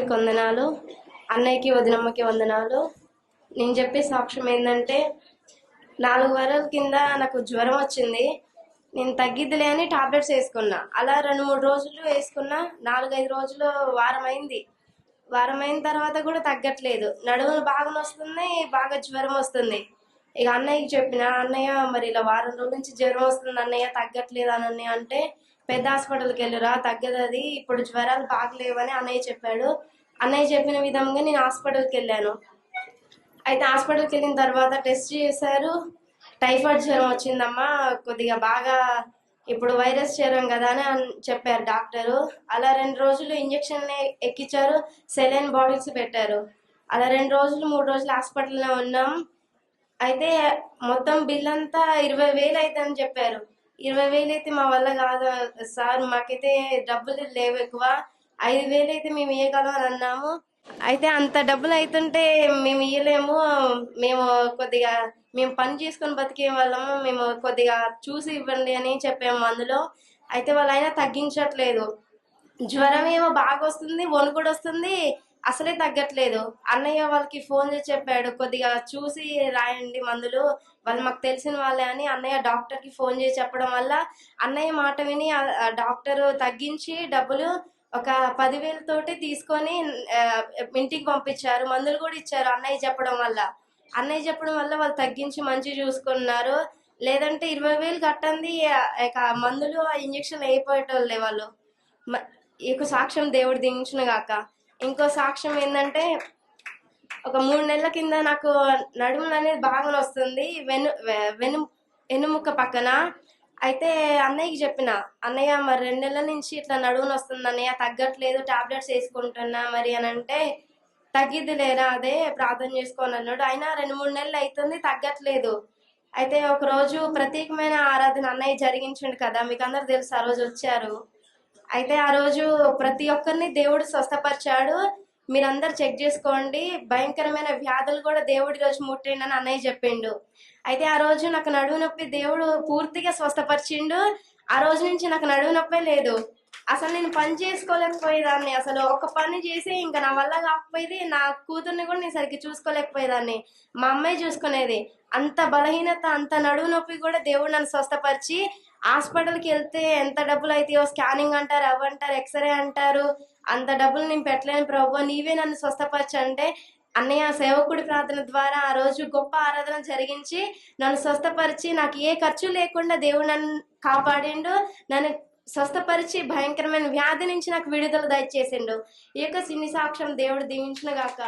దేవునికి వందనాలు, అన్నయ్యకి వదినమ్మకి వందనాలు. నేను చెప్పే సాక్ష్యం ఏంటంటే 4 వారాల కింద నాకు జ్వరం వచ్చింది. నేను తగ్గిద్దిలే అని టాబ్లెట్స్ వేసుకున్నా. అలా 2-3 రోజులు వేసుకున్నా. 4-5 రోజులు వారం అయిన తర్వాత కూడా తగ్గట్లేదు. నడుములు బాగా నొస్తుంది, బాగా జ్వరం వస్తుంది. ఇక అన్నయ్యకి చెప్పిన, అన్నయ్య మరి ఇలా వారం రోజుల నుంచి జ్వరం వస్తుంది అన్నయ్య, తగ్గట్లేదు అని అన్నయ్య అంటే, పెద్ద హాస్పిటల్కి వెళ్ళురా తగ్గదు అది, ఇప్పుడు జ్వరాలు బాగలేవని అన్నయ్య చెప్పాడు. అన్నయ్య చెప్పిన విధంగా నేను హాస్పిటల్కి వెళ్ళాను. అయితే హాస్పిటల్కి వెళ్ళిన తర్వాత టెస్ట్ చేశారు. టైఫాయిడ్ జ్వరం వచ్చిందమ్మా, కొద్దిగా బాగా ఇప్పుడు వైరస్ జ్వరం కదా అని చెప్పారు డాక్టరు. అలా 2 రోజులు ఇంజక్షన్ ఎక్కించారు, సెలైన్ బాటిల్స్ పెట్టారు. అలా 2 రోజులు 3 రోజులు హాస్పిటల్లో ఉన్నాం. అయితే మొత్తం బిల్ అంతా 20,000 అవుతుందని చెప్పారు. 20,000 అయితే మా వల్ల కాదు సార్, మాకైతే డబ్బులు లేవు ఎక్కువ, 5,000 అయితే మేము ఇవ్వగలం అని అన్నాము. అయితే అంత డబ్బులు అవుతుంటే మేము ఇవ్వలేము, మేము పని చేసుకొని బతికే వాళ్ళము, మేము కొద్దిగా చూసి ఇవ్వండి అని చెప్పాము అందులో. అయితే వాళ్ళైనా తగ్గించట్లేదు. జ్వరం ఏమో బాగా వస్తుంది, వణుకుడు వస్తుంది, అసలే తగ్గట్లేదు. అన్నయ్య వాళ్ళకి ఫోన్ చేసి చెప్పాడు, కొద్దిగా చూసి రాయండి మందులు, వాళ్ళు మాకు తెలిసిన వాళ్ళే అని. అన్నయ్య డాక్టర్కి ఫోన్ చేసి చెప్పడం వల్ల అన్నయ్య మాట విని డాక్టర్ తగ్గించి డబ్బులు ఒక 10,000 తోటి తీసుకొని ఇంటికి పంపించారు. మందులు కూడా ఇచ్చారు అన్నయ్య చెప్పడం వల్ల. వాళ్ళు తగ్గించి మంచిగా చూసుకున్నారు. లేదంటే 20,000 కట్టండి, మందులు ఇంజక్షన్ అయిపోయేటోళ్ళే వాళ్ళు. ఈ సాక్ష్యం దేవుడు దించిన గాక. ఇంకో సాక్ష్యం ఏంటంటే, ఒక 3 నెలల కింద నాకు నడుములు అనేది బాగా వస్తుంది, వెన్నుముక్క పక్కన. అయితే అన్నయ్యకి చెప్పిన, అన్నయ్య మరి 2 నెలల నుంచి ఇట్లా నడుములు వస్తుంది అన్నయ్య, తగ్గట్లేదు, టాబ్లెట్స్ వేసుకుంటున్నా మరి అని అంటే, తగ్గిద్ది లేరా, అదే ప్రార్థన చేసుకోని అన్నాడు. అయినా 2-3 నెలలు అవుతుంది, తగ్గట్లేదు. అయితే ఒక రోజు ప్రత్యేకమైన ఆరాధన అన్నయ్య జరిగించండి కదా, మీకు అందరు తెలుసు, ఆ రోజు వచ్చారు. అయితే ఆ రోజు ప్రతి ఒక్కరిని దేవుడు స్వస్థపరిచాడు. మీరందరు చెక్ చేసుకోండి, భయంకరమైన వ్యాధులు కూడా దేవుడి రోజు ముట్టిండు అని అన్నయ్య చెప్పిండు. అయితే ఆ రోజు నాకు నడువు నొప్పి దేవుడు పూర్తిగా స్వస్థపరిచిండు. ఆ రోజు నుంచి నాకు నడువు నొప్పే లేదు. అసలు నేను పని చేసుకోలేకపోయేదాన్ని, అసలు ఒక పని చేసి ఇంకా నా వల్ల కాకపోయేది. నా కూతుర్ని కూడా నేను సరిగ్గా చూసుకోలేకపోయేదాన్ని, మా అమ్మాయి చూసుకునేది. అంత బలహీనత, అంత నడువు నొప్పి కూడా దేవుడు నన్ను స్వస్థపరిచి, హాస్పిటల్కి వెళ్తే ఎంత డబ్బులు అవుతాయో, స్కానింగ్ అంటారు, అవంటారు, ఎక్స్రే అంటారు, అంత డబ్బులు నేను పెట్టలేను ప్రభు, నీవే నన్ను స్వస్థపరచు అంటే, అన్నయ్య సేవకుడి ప్రార్థన ద్వారా ఆ రోజు గొప్ప ఆరాధన జరిగించి నన్ను స్వస్థపరిచి, నాకు ఏ ఖర్చు లేకుండా దేవుడు నన్ను కాపాడిండు. నన్ను స్వస్థపరిచి భయంకరమైన వ్యాధి నుంచి నాకు విడుదల దయచేసిండు. ఈ యొక్క సిన్ని సాక్ష్యం దేవుడు దీవించిన గాక.